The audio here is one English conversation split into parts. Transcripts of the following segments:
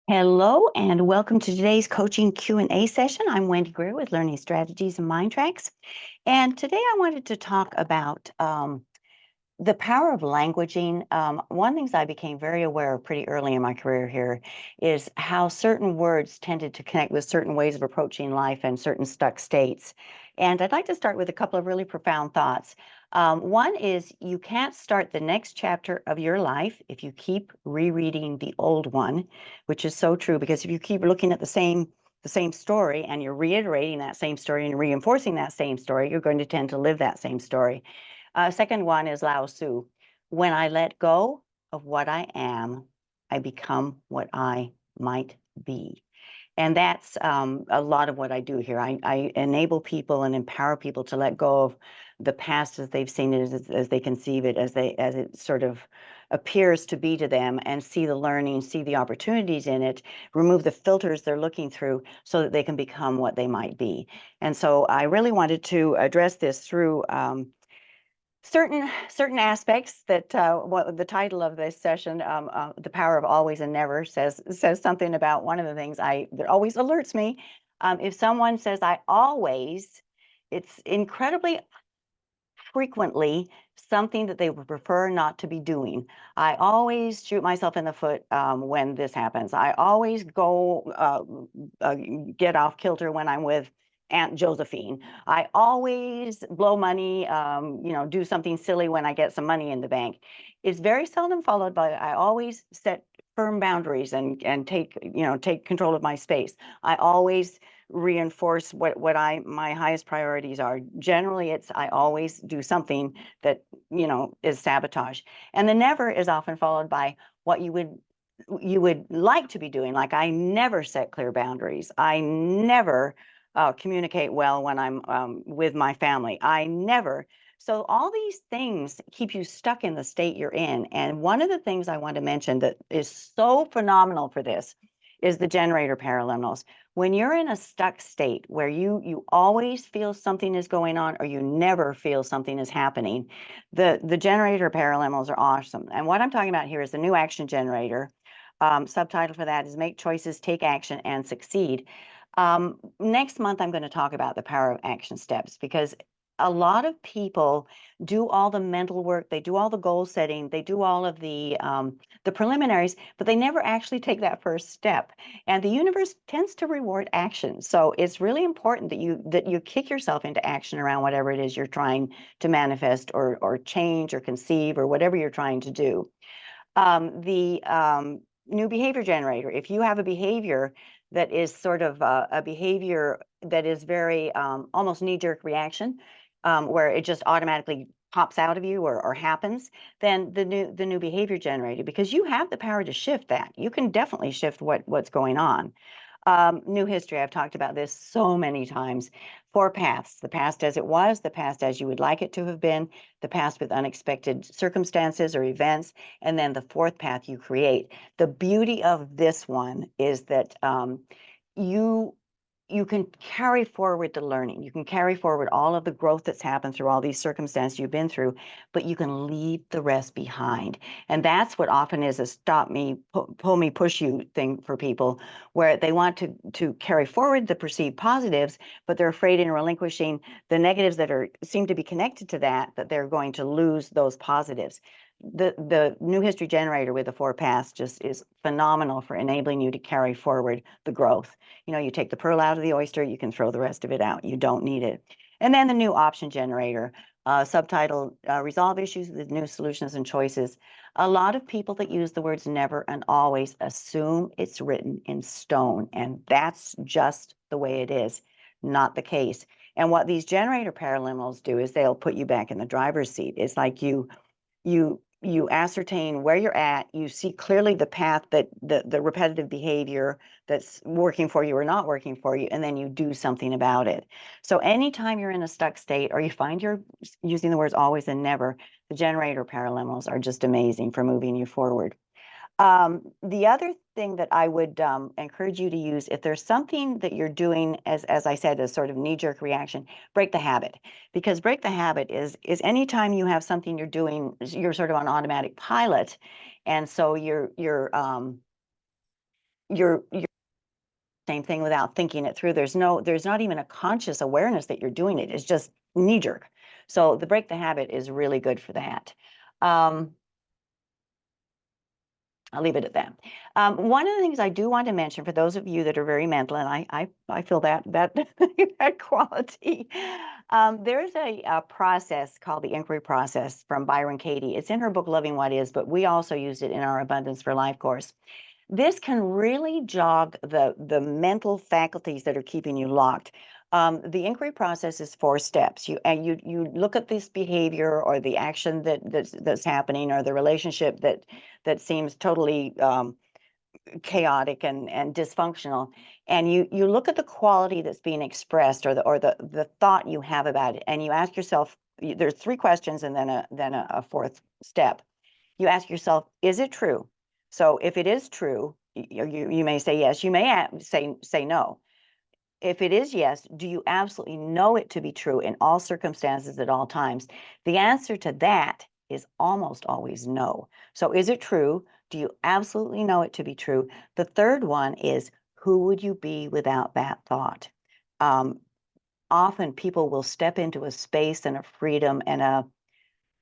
Hello and welcome to today's coaching Q&A session. I'm Wendy Greer with Learning Strategies and MINDTRX. And today I wanted to talk about the power of languaging. One of the things I became very aware of pretty early in my career here is how certain words tended to connect with certain ways of approaching life and certain stuck states. And I'd like to start with a couple of really profound thoughts. One is you can't start the next chapter of your life if you keep rereading the old one, which is so true, because if you keep looking at the same story and you're reiterating that same story and reinforcing that same story, you're going to tend to live that same story. Second one is Lao Tzu. When I let go of what I am, I become what I might be. And that's a lot of what I do here. I enable people and empower people to let go of the past as they've seen it, as they conceive it, as it sort of appears to be to them, and see the learning, see the opportunities in it, remove the filters they're looking through so that they can become what they might be. And so I really wanted to address this through certain aspects that what the title of this session, "The Power of Always and Never," says something about one of the things that always alerts me. If someone says "I always," it's incredibly frequently something that they would prefer not to be doing. I always shoot myself in the foot when this happens. I always go get off kilter when I'm with Aunt Josephine. I always blow money, do something silly when I get some money in the bank. It's very seldom followed by I always set firm boundaries and take control of my space. I always reinforce what my highest priorities are. Generally, it's I always do something that is sabotage. And the never is often followed by what you would like to be doing. Like, I never set clear boundaries. I never communicate well when I'm with my family. I never. So all these things keep you stuck in the state you're in. And one of the things I want to mention that is so phenomenal for this is the generator paraliminals. When you're in a stuck state where you always feel something is going on or you never feel something is happening, the generator paraliminals are awesome. And what I'm talking about here is the new action generator. Subtitle for that is Make Choices, Take Action, and Succeed. Next month, I'm going to talk about the power of action steps, because a lot of people do all the mental work, they do all the goal setting, they do all of the preliminaries, but they never actually take that first step. And the universe tends to reward action. So it's really important that you kick yourself into action around whatever it is you're trying to manifest or change or conceive or whatever you're trying to do. The new behavior generator, if you have a behavior that is sort of a behavior that is very almost knee-jerk reaction, where it just automatically pops out of you or happens, then the new behavior generator, because you have the power to shift that. You can definitely shift what's going on. New history, I've talked about this so many times. 4 paths: the past as it was, the past as you would like it to have been, the past with unexpected circumstances or events, and then the 4th path you create. The beauty of this one is that you can carry forward the learning. You can carry forward all of the growth that's happened through all these circumstances you've been through, but you can leave the rest behind. And that's what often is a stop me, pull me, push you thing for people, where they want to carry forward the perceived positives, but they're afraid in relinquishing the negatives that seem to be connected to that they're going to lose those positives. The new history generator with the 4 paths just is phenomenal for enabling you to carry forward the growth. You take the pearl out of the oyster, you can throw the rest of it out. You don't need it. And then the new option generator, subtitle, Resolve Issues with New Solutions and Choices. A lot of people that use the words never and always assume it's written in stone, and that's just the way it is, not the case. And what these generator paraliminals do is they'll put you back in the driver's seat. It's like you ascertain where you're at, you see clearly the path that the repetitive behavior that's working for you or not working for you, and then you do something about it. So anytime you're in a stuck state or you find you're using the words always and never, the generator paraliminals are just amazing for moving you forward. The other thing that I would encourage you to use, if there's something that you're doing, as I said, as sort of knee-jerk reaction, break the habit. Because break the habit is anytime you have something you're doing, you're sort of on automatic pilot, and so you're same thing without thinking it through. There's not even a conscious awareness that you're doing it. It's just knee jerk. So the break the habit is really good for that. I'll leave it at that. One of the things I do want to mention for those of you that are very mental, and I feel that that quality. There's a process called the inquiry process from Byron Katie. It's in her book Loving What Is, but we also used it in our Abundance for Life course. This can really jog the mental faculties that are keeping you locked. The inquiry process is 4 steps. You look at this behavior or the action that's happening or the relationship that seems totally chaotic and dysfunctional, and you look at the quality that's being expressed or the thought you have about it, and you ask yourself. There's 3 questions and then a 4th step. You ask yourself, is it true? So if it is true, you may say yes. You may say no. If it is yes, do you absolutely know it to be true in all circumstances at all times? The answer to that is almost always no. So is it true? Do you absolutely know it to be true? The 3rd one is, who would you be without that thought? Often people will step into a space and a freedom and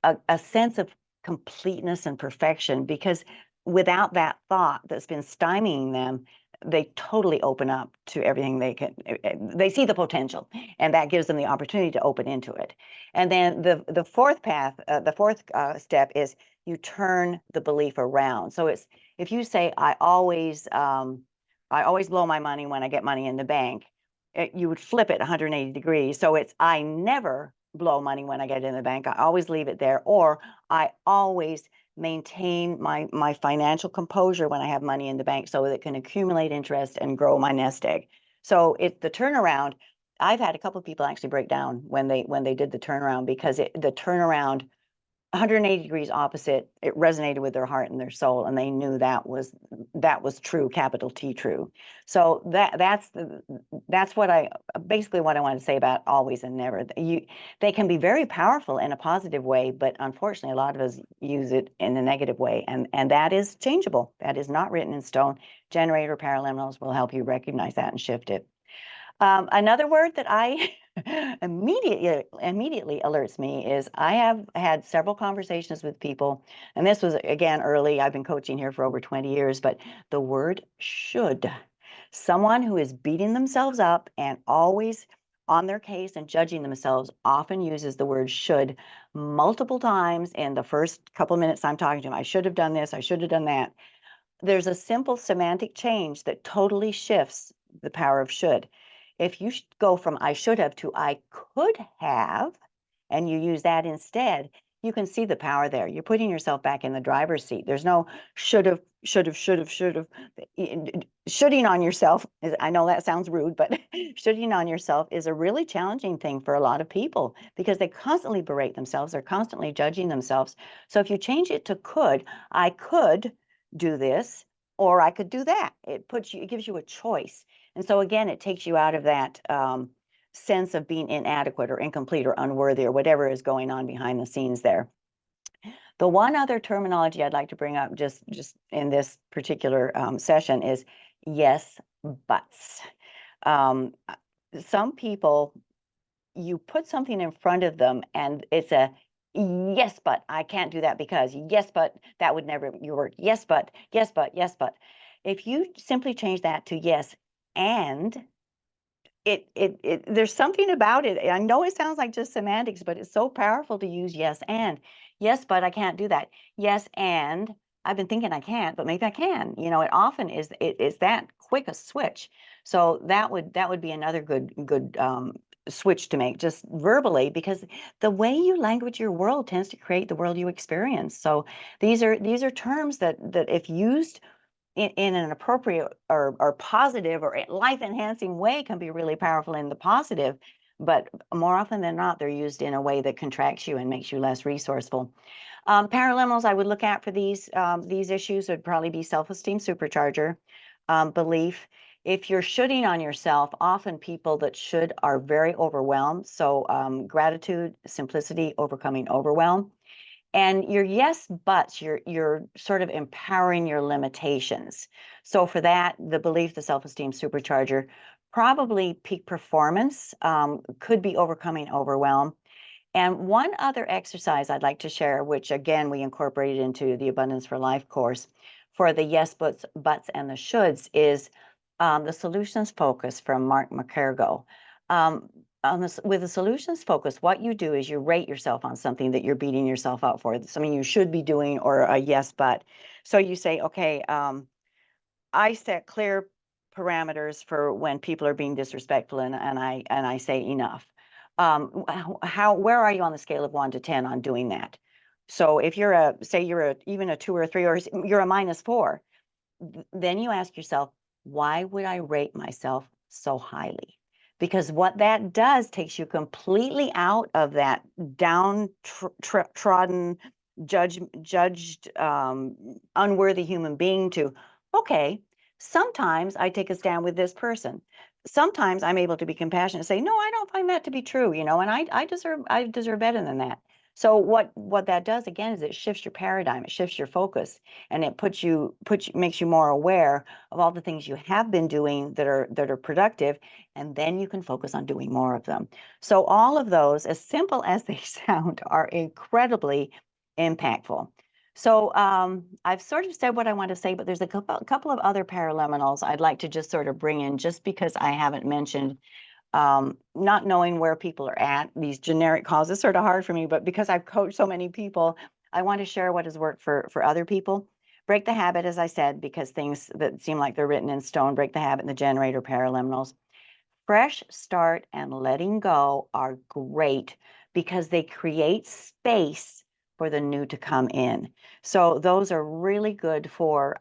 a sense of completeness and perfection, because without that thought that's been stymieing them, they totally open up to everything they can. They see the potential, and that gives them the opportunity to open into it. And then the 4th path, the 4th step is you turn the belief around. So it's, if you say, I always blow my money when I get money in the bank, you would flip it 180 degrees. So it's, I never blow money when I get in the bank. I always leave it there, or I always maintain my financial composure when I have money in the bank so that it can accumulate interest and grow my nest egg. So it's the turnaround. I've had a couple of people actually break down when they did the turnaround, because the turnaround 180 degrees opposite, it resonated with their heart and their soul, and they knew that was true, capital T true. So that's what I basically what I want to say about always and never. They can be very powerful in a positive way, but unfortunately a lot of us use it in a negative way, and that is changeable. That is not written in stone. Generator Paraliminals will help you recognize that and shift it. Another word that I immediately alerts me is, I have had several conversations with people, and this was again early. I've been coaching here for over 20 years, but the word should. Someone who is beating themselves up and always on their case and judging themselves often uses the word should multiple times in the first couple of minutes I'm talking to them. I should have done this, I should have done that. There's a simple semantic change that totally shifts the power of should. If you go from I should have to I could have, and you use that instead, you can see the power there. You're putting yourself back in the driver's seat. There's no should have. Shoulding on yourself, I know that sounds rude, but shoulding on yourself is a really challenging thing for a lot of people, because they constantly berate themselves. They're constantly judging themselves. So if you change it to could, I could do this, or I could do that. It gives you a choice. And so again, it takes you out of that sense of being inadequate or incomplete or unworthy or whatever is going on behind the scenes there. The one other terminology I'd like to bring up just in this particular session is yes, buts. Some people, you put something in front of them and it's a yes, but I can't do that because, yes, but that would never work. Yes, but, yes, but, yes, but. If you simply change that to yes, and there's something about it. I know it sounds like just semantics, but it's so powerful to use yes and. Yes, but I can't do that. Yes, and I've been thinking I can't, but maybe I can. You know, it often is that quick a switch. So that would be another good switch to make, just verbally, because the way you language your world tends to create the world you experience. So these are terms that if used in an appropriate or positive or life-enhancing way can be really powerful in the positive, but more often than not, they're used in a way that contracts you and makes you less resourceful. Paraliminals I would look at for these issues would probably be self-esteem, supercharger, belief. If you're shoulding on yourself, often people that should are very overwhelmed. So gratitude, simplicity, overcoming overwhelm. And your yes buts, you're sort of empowering your limitations. So for that, the belief, the self-esteem supercharger, probably peak performance, could be overcoming overwhelm. And one other exercise I'd like to share, which again, we incorporated into the Abundance for Life course for the yes buts and the shoulds, is the solutions focus from Mark McCargo. With the solutions focus, what you do is you rate yourself on something that you're beating yourself up for, something you should be doing, or a yes, but. So you say, okay, I set clear parameters for when people are being disrespectful, and I say enough. Where are you on the scale of 1 to 10 on doing that? So if you're even a 2 or a 3, or you're a -4, then you ask yourself, why would I rate myself so highly? Because what that does takes you completely out of that downtrodden, judged, unworthy human being to, okay, sometimes I take a stand with this person. Sometimes I'm able to be compassionate and say, no, I don't find that to be true, and I deserve better than that. So what that does again is it shifts your paradigm, it shifts your focus, and it makes you more aware of all the things you have been doing that are productive, and then you can focus on doing more of them. So all of those, as simple as they sound, are incredibly impactful. So I've sort of said what I want to say, but there's a couple of other paraliminals I'd like to just sort of bring in, just because I haven't mentioned. Not knowing where people are at, these generic calls is sort of hard for me, but because I've coached so many people, I want to share what has worked for other people. Break the habit, as I said, because things that seem like they're written in stone, break the habit in the generator paraliminals. Fresh start and letting go are great because they create space for the new to come in. So those are really good for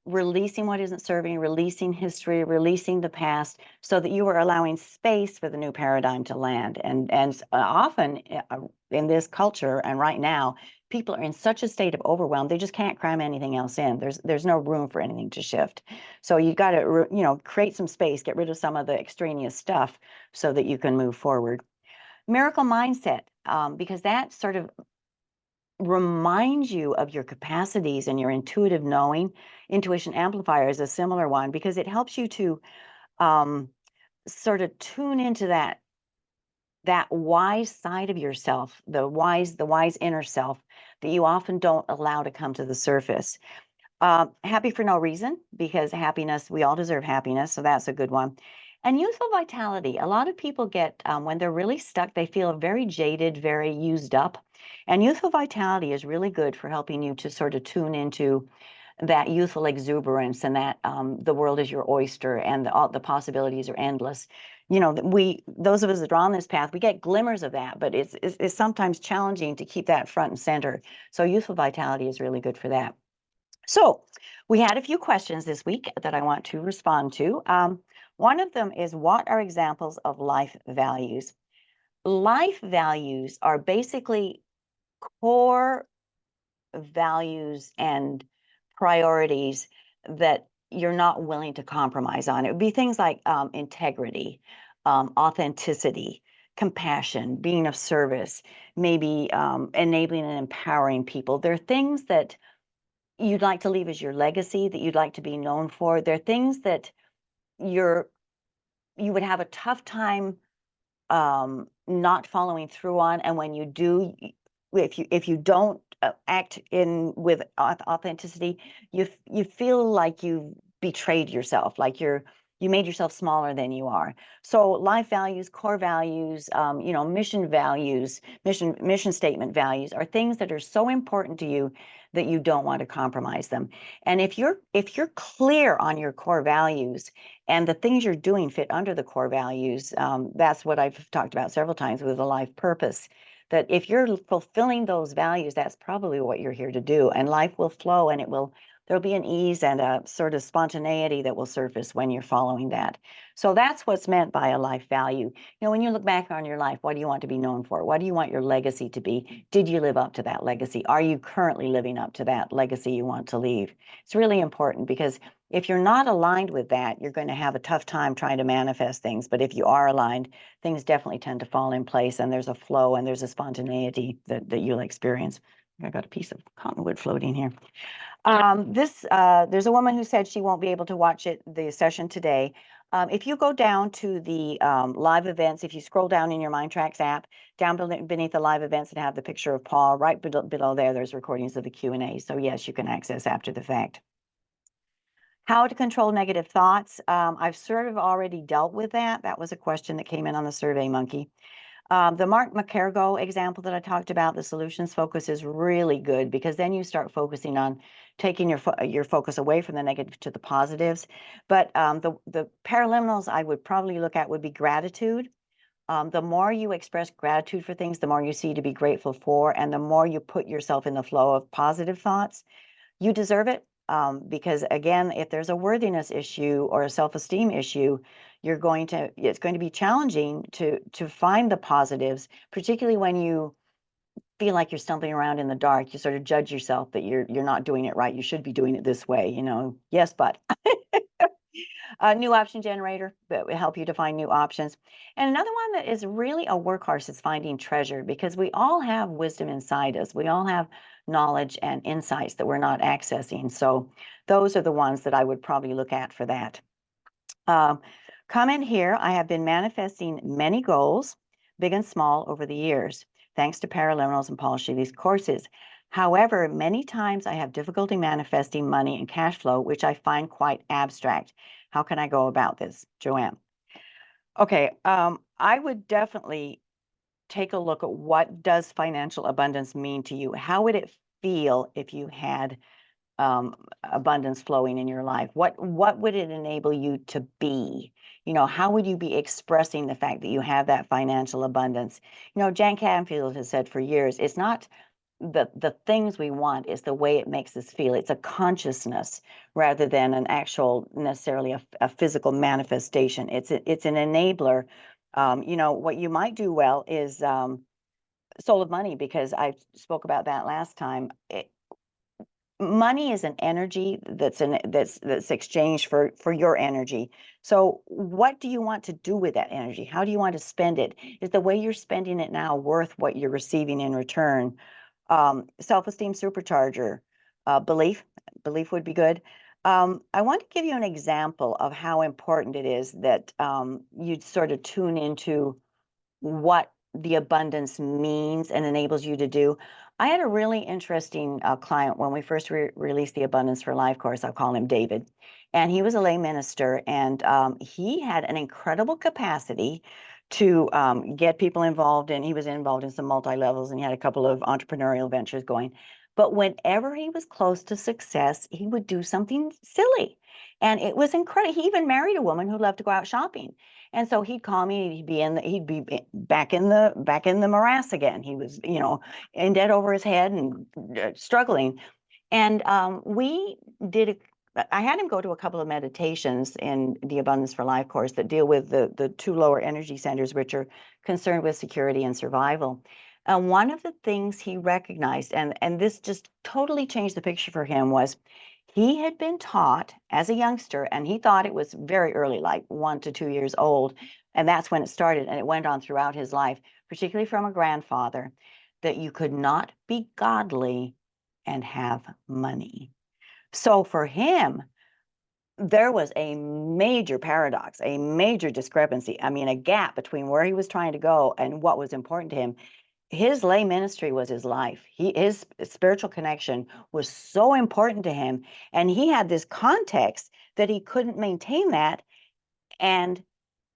releasing what isn't serving, releasing history, releasing the past, so that you are allowing space for the new paradigm to land. And often in this culture and right now, people are in such a state of overwhelm, they just can't cram anything else in. There's no room for anything to shift. So you got to, create some space, get rid of some of the extraneous stuff so that you can move forward. Miracle mindset, because that sort of reminds you of your capacities and your intuitive knowing. Intuition amplifier is a similar one because it helps you to sort of tune into that wise side of yourself, the wise inner self that you often don't allow to come to the surface. Happy for no reason, because happiness, we all deserve happiness, so that's a good one. And youthful vitality. A lot of people get, when they're really stuck, they feel very jaded, very used up. And youthful vitality is really good for helping you to sort of tune into that youthful exuberance, and that the world is your oyster, and all the possibilities are endless. Those of us that are on this path, we get glimmers of that, but it's sometimes challenging to keep that front and center. So youthful vitality is really good for that. So we had a few questions this week that I want to respond to. One of them is, what are examples of life values? Life values are basically core values and priorities that you're not willing to compromise on. It would be things like integrity, authenticity, compassion, being of service, maybe enabling and empowering people. They're things that you'd like to leave as your legacy, that you'd like to be known for. They're things that you would have a tough time not following through on, and when you do, if you don't act in with authenticity, you feel like you've betrayed yourself, like you made yourself smaller than you are. So life values, core values, mission values, mission statement values are things that are so important to you that you don't want to compromise them. And if you're clear on your core values and the things you're doing fit under the core values, that's what I've talked about several times with the life purpose, that if you're fulfilling those values, that's probably what you're here to do, and life will flow, and there'll be an ease and a sort of spontaneity that will surface when you're following that. So that's what's meant by a life value. When you look back on your life, what do you want to be known for? What do you want your legacy to be? Did you live up to that legacy? Are you currently living up to that legacy you want to leave? It's really important, because if you're not aligned with that, you're going to have a tough time trying to manifest things. But if you are aligned, things definitely tend to fall in place, and there's a flow and there's a spontaneity that you'll experience. I got a piece of cottonwood floating here. There's a woman who said she won't be able to watch the session today. If you go down to the live events, if you scroll down in your MINDTRX app, down beneath the live events and have the picture of Paul, right below there, there's recordings of the Q&A. So yes, you can access after the fact. How to control negative thoughts. I've sort of already dealt with that. That was a question that came in on the Survey Monkey. The Mark McCargo example that I talked about, the solutions focus, is really good, because then you start focusing on taking your focus away from the negative to the positives. But the paraliminals I would probably look at would be gratitude. The more you express gratitude for things, the more you see to be grateful for, and the more you put yourself in the flow of positive thoughts, you deserve it. Because again, if there's a worthiness issue or a self-esteem issue, it's going to be challenging to find the positives, particularly when you feel like you're stumbling around in the dark. You sort of judge yourself that you're not doing it right. You should be doing it this way, Yes, but a new option generator that will help you to find new options. And another one that is really a workhorse is finding treasure, because we all have wisdom inside us. We all have knowledge and insights that we're not accessing. So those are the ones that I would probably look at for that. Comment here: I have been manifesting many goals, big and small, over the years, thanks to Paraliminals and Paul Sheely's courses. However, many times I have difficulty manifesting money and cash flow, which I find quite abstract. How can I go about this? Joanne. Okay, I would definitely take a look at what does financial abundance mean to you. How would it feel if you had abundance flowing in your life? What would it enable you to be? How would you be expressing the fact that you have that financial abundance? Jan Canfield has said for years, it's not the things we want, is the way it makes us feel. It's a consciousness rather than an actual necessarily a physical manifestation. It's an enabler. What you might do well is Soul of Money, because I spoke about that last time. Money is an energy that's exchanged for your energy. So what do you want to do with that energy? How do you want to spend it? Is the way you're spending it now worth what you're receiving in return? Self-Esteem Supercharger, belief would be good. I want to give you an example of how important it is that you'd sort of tune into what the abundance means and enables you to do. I had a really interesting client when we first released the Abundance for Life course. I'll call him David. And he was a lay minister, and he had an incredible capacity to get people involved, and he was involved in some multi-levels, and he had a couple of entrepreneurial ventures going. But whenever he was close to success, he would do something silly. And it was incredible. He even married a woman who loved to go out shopping. And so he'd call me, he'd be back in the morass again. He was, in debt over his head and struggling. And I had him go to a couple of meditations in the Abundance for Life course that deal with the two lower energy centers, which are concerned with security and survival. One of the things he recognized, and this just totally changed the picture for him, was he had been taught as a youngster, and he thought it was very early, like 1 to 2 years old, and that's when it started, and it went on throughout his life, particularly from a grandfather, that you could not be godly and have money. So for him, there was a major paradox, a major discrepancy. I mean, a gap between where he was trying to go and what was important to him. His lay ministry was his life. His spiritual connection was so important to him. And he had this context that he couldn't maintain that and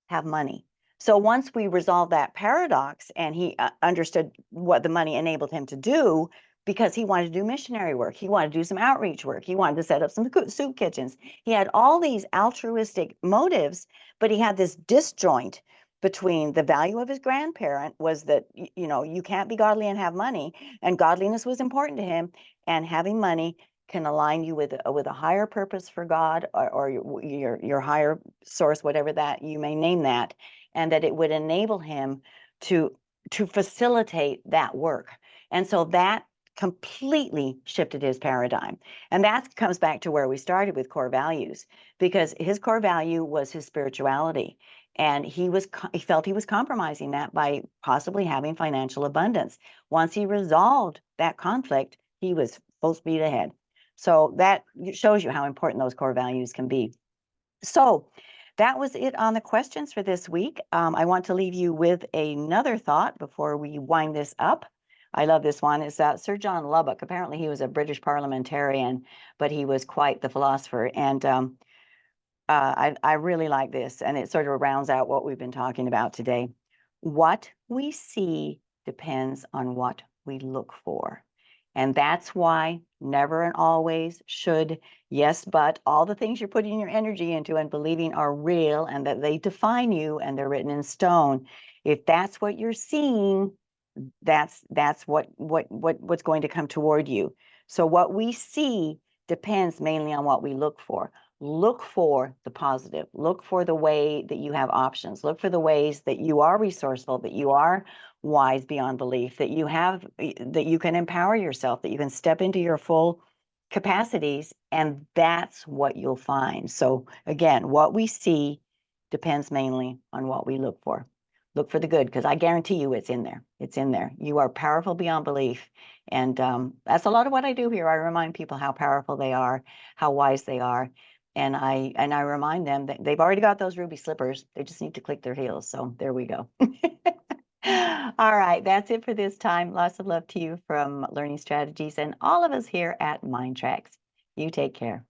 have money. So once we resolved that paradox and he understood what the money enabled him to do, because he wanted to do missionary work, he wanted to do some outreach work, he wanted to set up some soup kitchens. He had all these altruistic motives, but he had this disjoint between the value of his grandparent was that, you can't be godly and have money, and godliness was important to him, and having money can align you with a higher purpose for God or your higher source, whatever that you may name that, and that it would enable him to facilitate that work. And so that completely shifted his paradigm. And that comes back to where we started with core values, because his core value was his spirituality. And he felt he was compromising that by possibly having financial abundance. Once he resolved that conflict, he was full speed ahead. So that shows you how important those core values can be. So that was it on the questions for this week. I want to leave you with another thought before we wind this up. I love this one. It's Sir John Lubbock. Apparently he was a British parliamentarian, but he was quite the philosopher. And I really like this, and it sort of rounds out what we've been talking about today. What we see depends on what we look for. And that's why never and always, should, yes, but all the things you're putting your energy into and believing are real and that they define you and they're written in stone. If that's what you're seeing, that's what's going to come toward you. So what we see depends mainly on what we look for. Look for the positive. Look for the way that you have options. Look for the ways that you are resourceful, that you are wise beyond belief, that you can empower yourself, that you can step into your full capacities, and that's what you'll find. So again, what we see depends mainly on what we look for. Look for the good, because I guarantee you it's in there. It's in there. You are powerful beyond belief. And that's a lot of what I do here. I remind people how powerful they are, how wise they are. And I remind them that they've already got those ruby slippers. They just need to click their heels. So there we go. All right, that's it for this time. Lots of love to you from Learning Strategies and all of us here at MINDTRX. You take care.